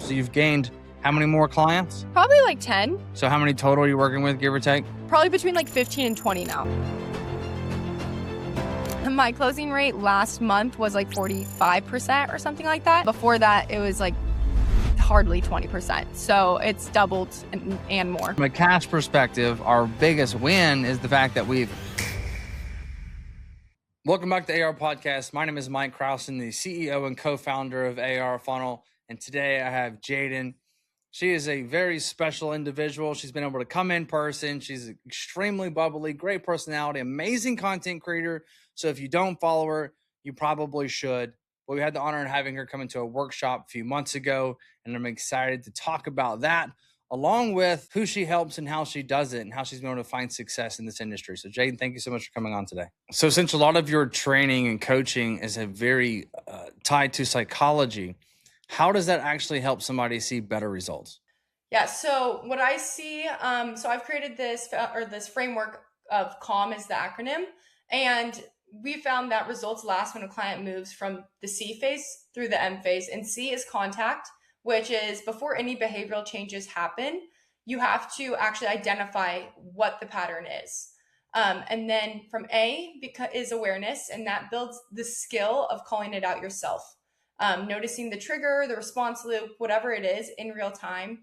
So you've gained how many more clients? Probably like 10. So how many total are you working with, give or take? Probably between like 15 and 20 now. My closing rate last month was like 45% or something like that. Before that, it was like hardly 20%. So it's doubled and more. From a cash perspective, our biggest win is the fact that Welcome back to AR Podcast. My name is Mike Crowson, the CEO and co-founder of AR Funnel. And today I have Jayden. She is a very special individual. She's been able to come in person. She's extremely bubbly, great personality, amazing content creator. So if you don't follow her, you probably should. But we had the honor of having her come into a workshop a few months ago, and I'm excited to talk about that, along with who she helps and how she does it and how she's been able to find success in this industry. So Jayden, thank you so much for coming on today. So since a lot of your training and coaching is a very tied to psychology, how does that actually help somebody see better results? Yeah, so what I see, so I've created this framework of CALM is the acronym, and we found that results last when a client moves from the C phase through the M phase. And C is contact, which is before any behavioral changes happen, you have to actually identify what the pattern is. And then from A is awareness, and that builds the skill of calling it out yourself. Noticing the trigger, the response loop, whatever it is in real time,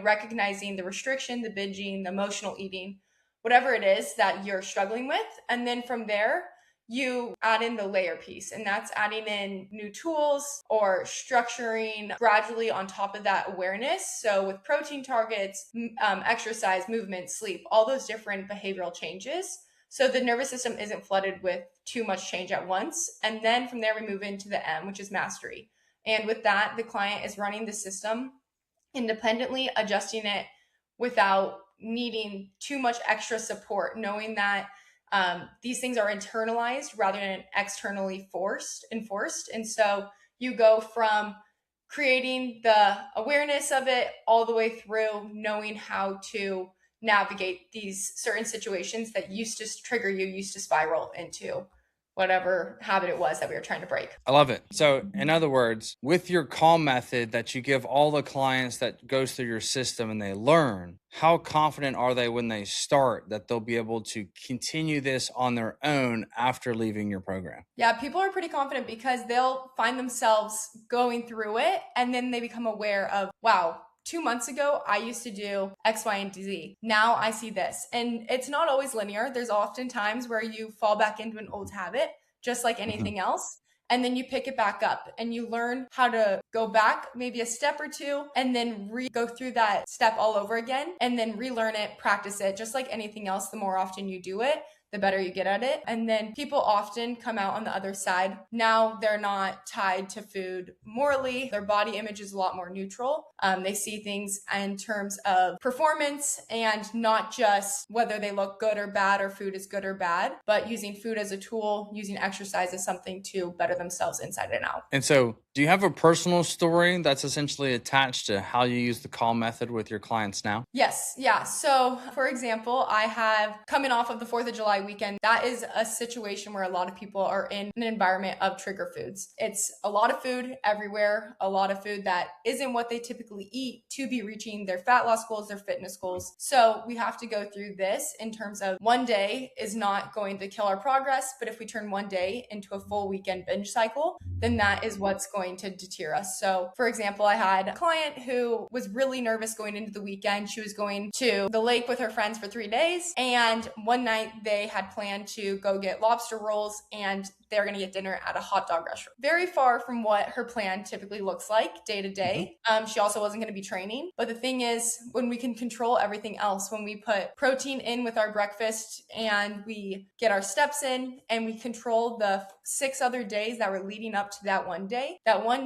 recognizing the restriction, the binging, the emotional eating, whatever it is that you're struggling with. And then from there, you add in the layer piece, and that's adding in new tools or structuring gradually on top of that awareness. So with protein targets, exercise, movement, sleep, all those different behavioral changes. So the nervous system isn't flooded with too much change at once. And then from there, we move into the M, which is mastery. And with that, the client is running the system independently, adjusting it without needing too much extra support, knowing that these things are internalized rather than externally enforced. And so you go from creating the awareness of it all the way through knowing how to navigate these certain situations that used to trigger you, used to spiral into whatever habit it was that we were trying to break. I love it. So in other words, with your CALM method that you give all the clients that goes through your system and they learn, how confident are they when they start that they'll be able to continue this on their own after leaving your program? Yeah, people are pretty confident because they'll find themselves going through it and then they become aware of, wow, 2 months ago, I used to do X, Y, and Z. Now I see this. And it's not always linear. There's often times where you fall back into an old habit, just like anything else. And then you pick it back up and you learn how to go back maybe a step or two and then go through that step all over again and then relearn it, practice it. Just like anything else, the more often you do it, the better you get at it. And then people often come out on the other side. Now they're not tied to food morally. Their body image is a lot more neutral. They see things in terms of performance and not just whether they look good or bad or food is good or bad, but using food as a tool, using exercise as something to better themselves inside and out. And so do you have a personal story that's essentially attached to how you use the CALM method with your clients now? Yes. Yeah. So for example, I have coming off of the 4th of July weekend. That is a situation where a lot of people are in an environment of trigger foods. It's a lot of food everywhere, a lot of food that isn't what they typically eat to be reaching their fat loss goals, their fitness goals. So we have to go through this in terms of one day is not going to kill our progress, but if we turn one day into a full weekend binge cycle, then that is what's going to deter us. So for example, I had a client who was really nervous going into the weekend. She was going to the lake with her friends for 3 days. And one night they had planned to go get lobster rolls and they're going to get dinner at a hot dog restaurant. Very far from what her plan typically looks like day to day. She also wasn't going to be training. But the thing is, when we can control everything else, when we put protein in with our breakfast and we get our steps in and we control the 6 other days that were leading up to that one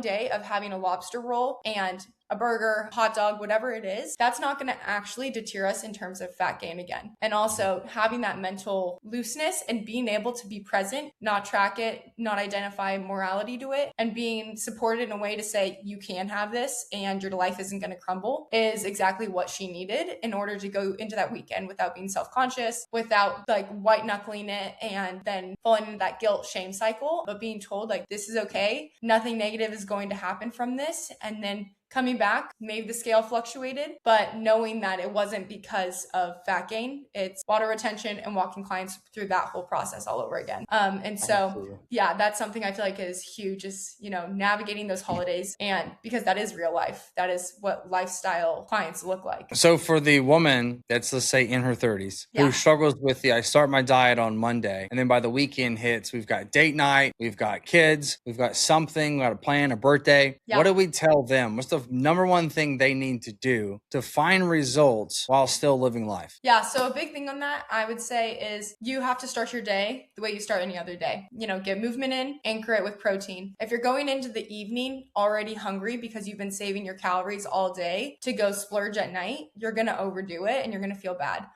day of having a lobster roll and a burger, hot dog, whatever it is, that's not going to actually deter us in terms of fat gain again. And also having that mental looseness and being able to be present, not track it, not identify morality to it, and being supported in a way to say, you can have this and your life isn't going to crumble is exactly what she needed in order to go into that weekend without being self-conscious, without like white knuckling it and then falling into that guilt shame cycle, but being told like, this is okay. Nothing negative is going to happen from this. And then coming back, maybe the scale fluctuated, but knowing that it wasn't because of fat gain, it's water retention and walking clients through that whole process all over again. And so, Absolutely. yeah, that's something I feel like is huge, is, navigating those holidays. And because that is real life, that is what lifestyle clients look like. So for the woman that's, let's say, in her 30s, Yeah. who struggles with I start my diet on Monday, and then by the weekend hits, we've got date night, we've got kids, we've got something, we got a plan, a birthday. Yeah. What do we tell them? What's the number one thing they need to do to find results while still living life? Yeah, so a big thing on that, I would say, is you have to start your day the way you start any other day. Get movement in, anchor it with protein. If you're going into the evening already hungry because you've been saving your calories all day to go splurge at night, you're going to overdo it and you're going to feel bad.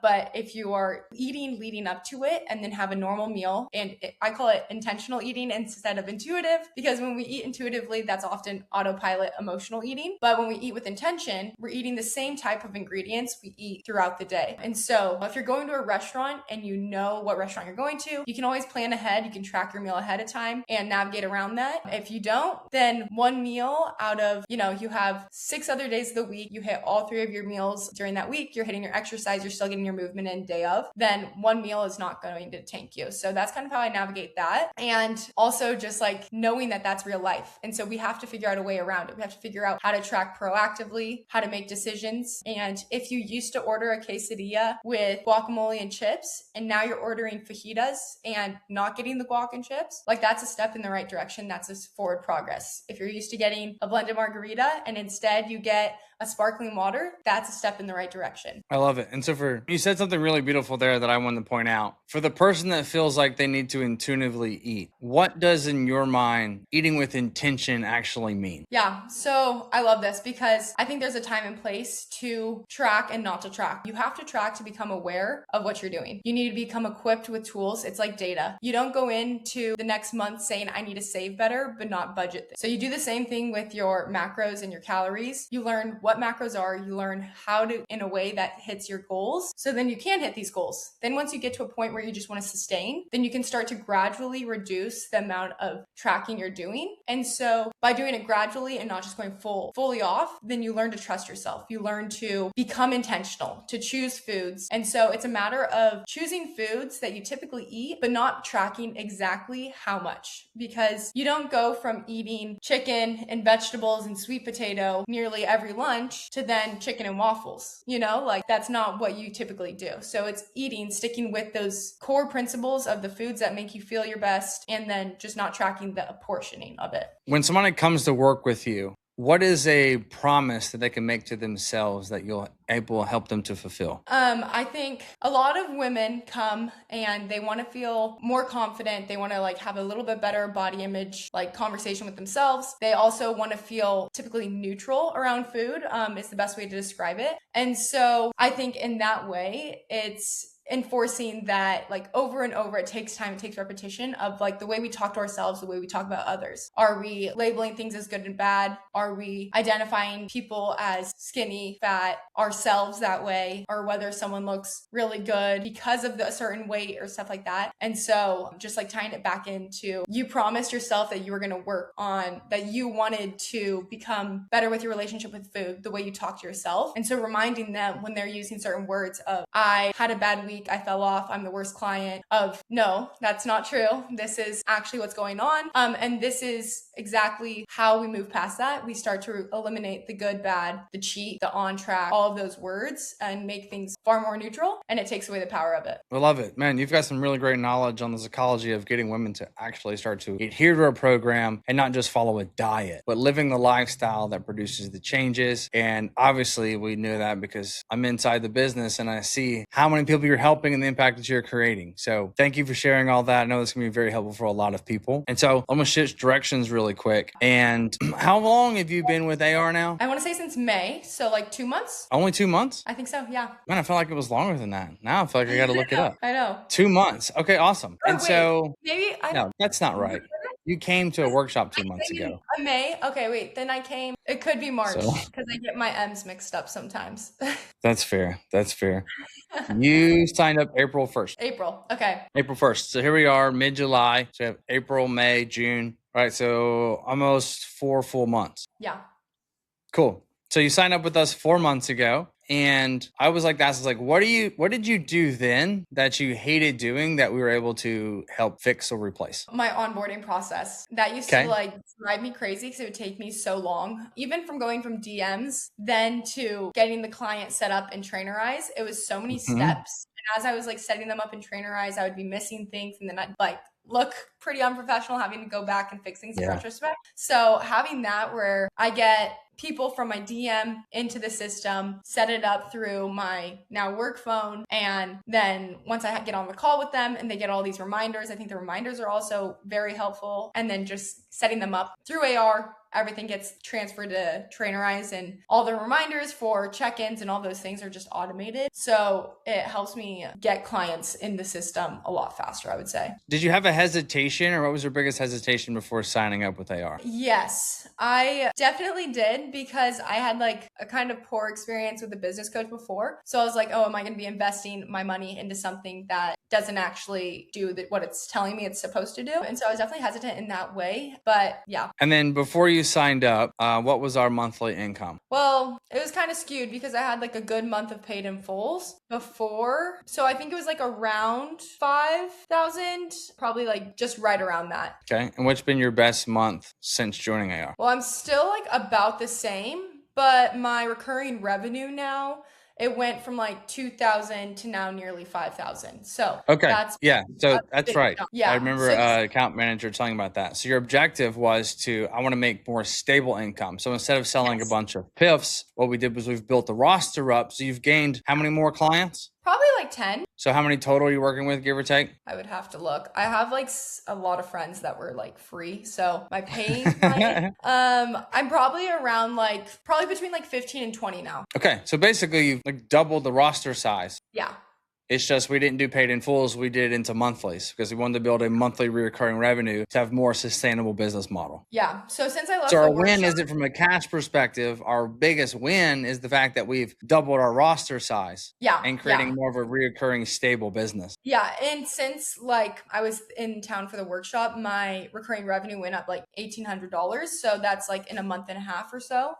But if you are eating leading up to it and then have a normal meal, and I call it intentional eating instead of intuitive, because when we eat intuitively, that's often autopilot emotional eating. But when we eat with intention, we're eating the same type of ingredients we eat throughout the day. And so if you're going to a restaurant and you know what restaurant you're going to, you can always plan ahead. You can track your meal ahead of time and navigate around that. If you don't, then one meal out of, you have 6 other days of the week, you hit all 3 of your meals during that week, you're hitting your exercise, you're still getting your movement in day of, then one meal is not going to tank you. So that's kind of how I navigate that. And also just like knowing that that's real life. And so we have to figure out a way around it. We have to figure out how to track proactively, how to make decisions. And if you used to order a quesadilla with guacamole and chips, and now you're ordering fajitas and not getting the guac and chips, like that's a step in the right direction. That's a forward progress. If you're used to getting a blended margarita and instead you get a sparkling water, that's a step in the right direction. I love it. And so you said something really beautiful there that I wanted to point out. For the person that feels like they need to intuitively eat, what does in your mind eating with intention actually mean? Yeah, so I love this because I think there's a time and place to track and not to track. You have to track to become aware of what you're doing. You need to become equipped with tools. It's like data. You don't go into the next month saying, I need to save better, but not budget. So you do the same thing with your macros and your calories. You learn what macros are, you learn how to, in a way that hits your goals. So then you can hit these goals. Then once you get to a point where you just want to sustain, then you can start to gradually reduce the amount of tracking you're doing. And so by doing it gradually and not just going fully off, then you learn to trust yourself. You learn to become intentional, to choose foods. And so it's a matter of choosing foods that you typically eat, but not tracking exactly how much, because you don't go from eating chicken and vegetables and sweet potato nearly every lunch to then chicken and waffles, like that's not what you typically do. So it's sticking with those core principles of the foods that make you feel your best, and then just not tracking the apportioning of it. When somebody comes to work with you, what is a promise that they can make to themselves that you'll able to help them to fulfill? I think a lot of women come and they want to feel more confident. They want to have a little bit better body image, conversation with themselves. They also want to feel typically neutral around food, is the best way to describe it. And so I think in that way, it's enforcing that over and over. It takes time, it takes repetition of the way we talk to ourselves, the way we talk about others. Are we labeling things as good and bad? Are we identifying people as skinny, fat, ourselves that way, or whether someone looks really good because of a certain weight or stuff like that? And so just tying it back into, you promised yourself that you were going to work on, that you wanted to become better with your relationship with food, the way you talk to yourself. And so reminding them when they're using certain words of, I had a bad week, I fell off, I'm the worst client, of no, that's not true. This is actually what's going on. And this is exactly how we move past that. We start to eliminate the good, bad, the cheat, the on track, all of those words, and make things far more neutral. And it takes away the power of it. I love it. Man, you've got some really great knowledge on the psychology of getting women to actually start to adhere to a program and not just follow a diet, but living the lifestyle that produces the changes. And obviously we knew that because I'm inside the business and I see how many people you're helping and the impact that you're creating. So thank you for sharing all that. I know this can be very helpful for a lot of people. And so I'm going to switch directions really quick. And how long have you been with AR now? I want to say since May. So 2 months. Only 2 months? I think so. Yeah. Man, I felt like it was longer than that. Now I feel like I got to look it up. I know. 2 months. Okay, awesome. Oh, and wait, so maybe no, that's not right. You came to a workshop 2 months ago. May. Okay, wait. Then I came. It could be March So- because I get my M's mixed up sometimes. That's fair. That's fair. You signed up April 1st. April. Okay. April 1st. So here we are, mid-July. So we have April, May, June. All right, so almost 4 full months. Yeah. Cool. So you signed up with us 4 months ago. And I was like, that's like, what did you do then that you hated doing that we were able to help fix or replace? My onboarding process. That used to Okay. like drive me crazy because it would take me so long. Even from going from DMs then to getting the client set up in Trainerize, it was so many Mhm. steps. And as I was like setting them up in Trainerize, I would be missing things and then I'd like look pretty unprofessional having to go back and fix things in Yeah. retrospect. So having that where I get people from my DM into the system, set it up through my now work phone. And then once I get on the call with them and they get all these reminders, I think the reminders are also very helpful. And then just setting them up through AR, everything gets transferred to Trainerize and all the reminders for check-ins and all those things are just automated. So it helps me get clients in the system a lot faster, I would say. Did you have a hesitation or what was your biggest hesitation before signing up with AR? Yes, I definitely did because I had like a kind of poor experience with a business coach before. So I was like, oh, am I going to be investing my money into something that doesn't actually do what it's telling me it's supposed to do? And so I was definitely hesitant in that way. But yeah. And then before you signed up, what was our monthly income? Well, it was kind of skewed because I had like a good month of paid in fulls before. So I think it was like around 5,000, probably like just right around that. Okay. And what's been your best month since joining AR? Well, I'm still like about the same, but my recurring revenue now, it went from like 2,000 to now nearly 5,000. So okay. that's So a that's big right. jump. Yeah. I remember account manager telling about that. So your objective was I want to make more stable income. So instead of selling a bunch of PIFs, what we did was we've built the roster up. So you've gained how many more clients? Probably like 10. So how many total are you working with, give or take? I would have to look. I have like a lot of friends that were like free. So my paying client, I'm probably around probably between like 15 and 20 now. Okay. So basically you've like doubled the roster size. Yeah. It's just we didn't do paid in fulls. We did into monthlies because we wanted to build a monthly recurring revenue to have more sustainable business model. Yeah. So since I left So the our win workshop, isn't from a cash perspective. Our biggest win is the fact that we've doubled our roster size and creating more of a reoccurring stable business. Yeah. And since like I was in town for the workshop, my recurring revenue went up like $1,800. So that's like in a month and a half or so.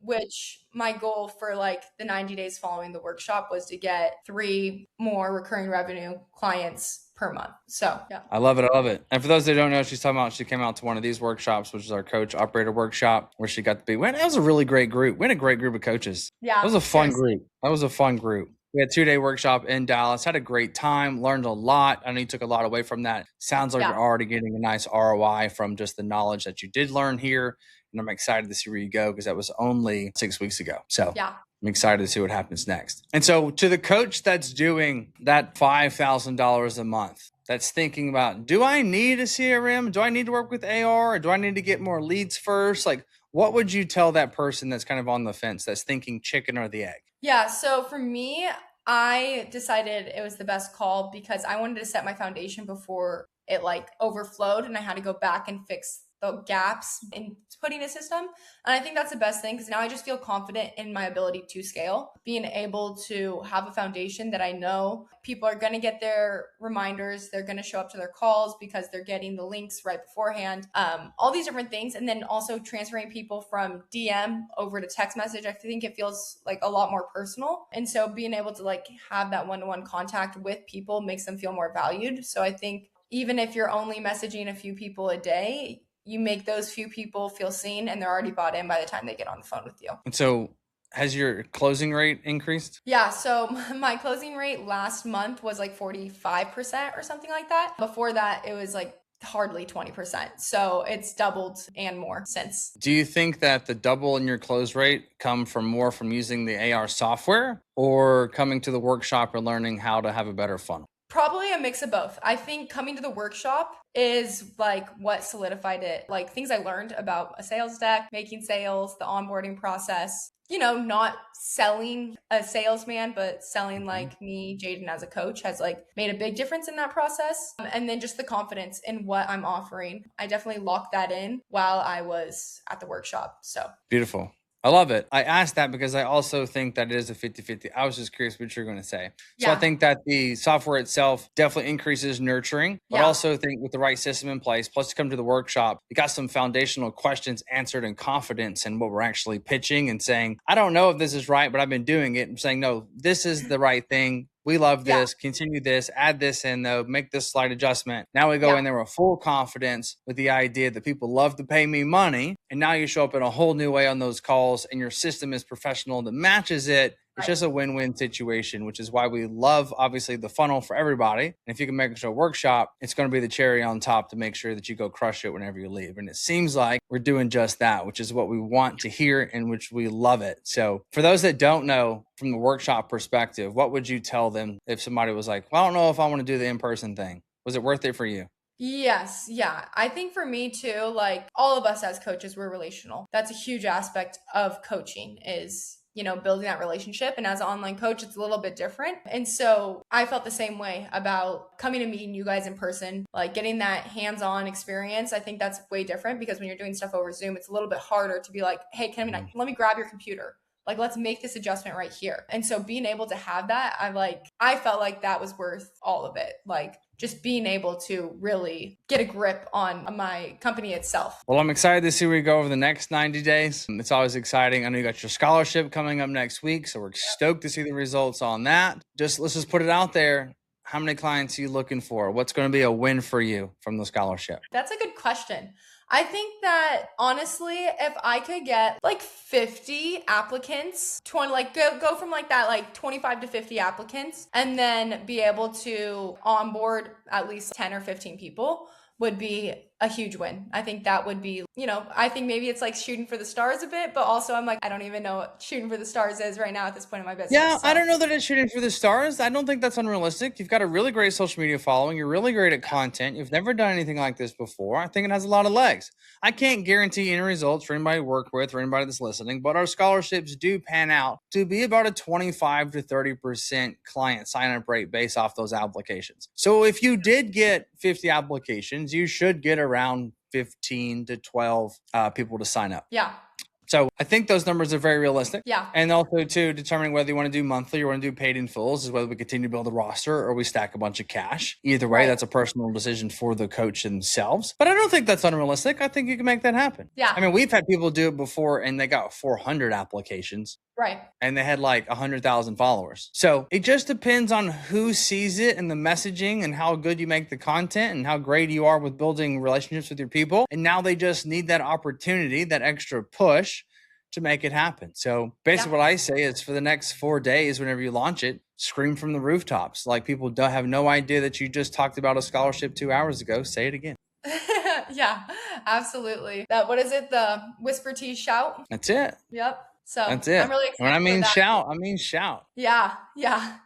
Which my goal for like the 90 days following the workshop was to get 3 more recurring revenue clients per month. So yeah. I love it. I love it. And for those that don't know, she's talking about, she came out to one of these workshops, which is our coach operator workshop, where she got to be, that was a really great group. We had a great group of coaches. Yeah. It was a fun group. That was a fun group. We had a 2-day workshop in Dallas, had a great time, learned a lot. I know you took a lot away from that. Sounds like you're already getting a nice ROI from just the knowledge that you did learn here. And I'm excited to see where you go because that was only 6 weeks ago. So yeah. I'm excited to see what happens next. And so to the coach that's doing that $5,000 a month, that's thinking about, do I need a CRM? Do I need to work with AR? Or do I need to get more leads first? Like, what would you tell that person that's kind of on the fence, that's thinking chicken or the egg? Yeah. So for me, I decided it was the best call because I wanted to set my foundation before it like overflowed and I had to go back and fix the gaps in putting a system. And I think that's the best thing because now I just feel confident in my ability to scale, being able to have a foundation that I know people are going to get their reminders. They're going to show up to their calls because they're getting the links right beforehand. All these different things. And then also transferring people from DM over to text message. I think it feels like a lot more personal. And so being able to like have that one-to-one contact with people makes them feel more valued. So I think even if you're only messaging a few people a day, you make those few people feel seen and they're already bought in by the time they get on the phone with you. And so has your closing rate increased? Yeah. So my closing rate last month was like 45% or something like that. Before that, it was like hardly 20%. So it's doubled and more since. Do you think that the double in your close rate come from using the AR software or coming to the workshop or learning how to have a better funnel? Probably a mix of both. I think coming to the workshop is like what solidified it. Like things I learned about a sales deck, making sales, the onboarding process, not selling a salesman, but selling like me, Jayden as a coach has like made a big difference in that process. And then just the confidence in what I'm offering. I definitely locked that in while I was at the workshop. So beautiful. I love it. I asked that because I also think that it is a 50-50. I was just curious what you're going to say. So I Yeah. think that the software itself definitely increases nurturing, but Yeah. also think with the right system in place, plus to come to the workshop, you got some foundational questions answered in confidence in what we're actually pitching and saying, I don't know if this is right, but I've been doing it. I'm saying, no, this is the right thing. We love Yeah. this. Continue this. Add this in, though. Make this slight adjustment. Now we go Yeah. in there with full confidence with the idea that people love to pay me money. And now you show up in a whole new way on those calls, and your system is professional that matches it. It's just a win-win situation, which is why we love, obviously, the funnel for everybody. And if you can make it to a workshop, it's going to be the cherry on top to make sure that you go crush it whenever you leave. And it seems like we're doing just that, which is what we want to hear and which we love it. So for those that don't know, from the workshop perspective, what would you tell them if somebody was like, well, I don't know if I want to do the in-person thing? Was it worth it for you? Yes, yeah. I think for me too, like all of us as coaches, we're relational. That's a huge aspect of coaching is, building that relationship. And as an online coach, it's a little bit different. And so I felt the same way about coming and meeting you guys in person, like getting that hands-on experience. I think that's way different because when you're doing stuff over Zoom, it's a little bit harder to be like, hey, let me grab your computer. Like, let's make this adjustment right here. And so being able to have that, I felt like that was worth all of it. Like just being able to really get a grip on my company itself. Well, I'm excited to see where you go over the next 90 days. It's always exciting. I know you got your scholarship coming up next week, so we're stoked to see the results on that. Let's just put it out there. How many clients are you looking for? What's going to be a win for you from the scholarship? That's a good question. I think that honestly, if I could get like 50 applicants, 20, like go from like that, like 25 to 50 applicants, and then be able to onboard at least 10 or 15 people would be a huge win. I think that would be, I think maybe it's like shooting for the stars a bit, but also I'm like, I don't even know what shooting for the stars is right now at this point in my business. Yeah, so. I don't know that it's shooting for the stars. I don't think that's unrealistic. You've got a really great social media following. You're really great at content. You've never done anything like this before. I think it has a lot of legs. I can't guarantee any results for anybody to work with or anybody that's listening, but our scholarships do pan out to be about a 25 to 30% client sign-up rate based off those applications. So if you did get 50 applications, you should get around 15 to 12 people to sign up. Yeah. So I think those numbers are very realistic. Yeah. And also too, determining whether you want to do monthly or want to do paid in fulls is whether we continue to build a roster or we stack a bunch of cash. Either way, that's a personal decision for the coach themselves. But I don't think that's unrealistic. I think you can make that happen. Yeah. I mean, we've had people do it before and they got 400 applications. Right. And they had like 100,000 followers. So it just depends on who sees it and the messaging and how good you make the content and how great you are with building relationships with your people. And now they just need that opportunity, that extra push to make it happen. So basically what I say is for the next 4 days, whenever you launch it, scream from the rooftops. Like people don't have no idea that you just talked about a scholarship 2 hours ago. Say it again. Yeah, absolutely. What is it? The whisper, tease, shout. That's it. Yep. So that's it. I'm really excited. When I mean shout, I mean shout. Yeah. Yeah.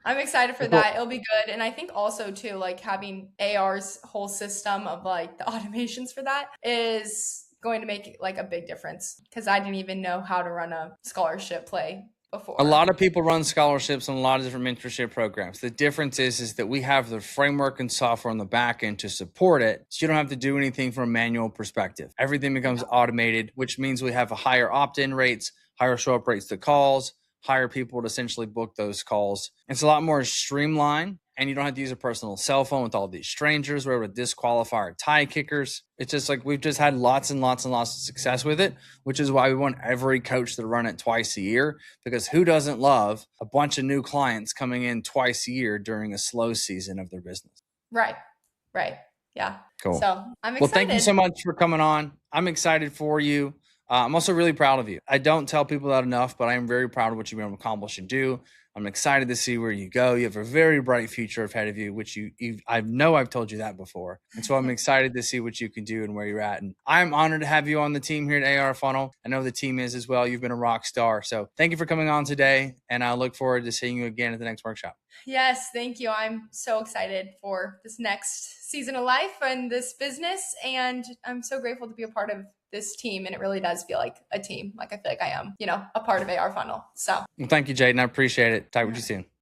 I'm excited for that. It'll be good. And I think also too, like having AR's whole system of like the automations for that is going to make like a big difference because I didn't even know how to run a scholarship play before. A lot of people run scholarships on a lot of different mentorship programs. The difference is that we have the framework and software on the back end to support it. So you don't have to do anything from a manual perspective. Everything becomes automated, which means we have a higher opt-in rates, higher show-up rates to calls, hire people to essentially book those calls. It's a lot more streamlined, and you don't have to use a personal cell phone with all these strangers. We're able to disqualify our tie kickers. It's just like we've just had lots and lots and lots of success with it, which is why we want every coach to run it twice a year, because who doesn't love a bunch of new clients coming in twice a year during a slow season of their business? Right. Yeah. Cool. So I'm excited. Well, thank you so much for coming on. I'm excited for you. I'm also really proud of you. I don't tell people that enough, but I am very proud of what you've been able to accomplish and do. I'm excited to see where you go. You have a very bright future ahead of you, which I know I've told you that before. And so I'm excited to see what you can do and where you're at. And I'm honored to have you on the team here at AR Funnel. I know the team is as well. You've been a rock star. So thank you for coming on today. And I look forward to seeing you again at the next workshop. Yes, thank you. I'm so excited for this next season of life and this business. And I'm so grateful to be a part of this team. And it really does feel like a team. Like I feel like I am, a part of AR Funnel. So Well, thank you, Jayden. I appreciate it. Talk with you soon.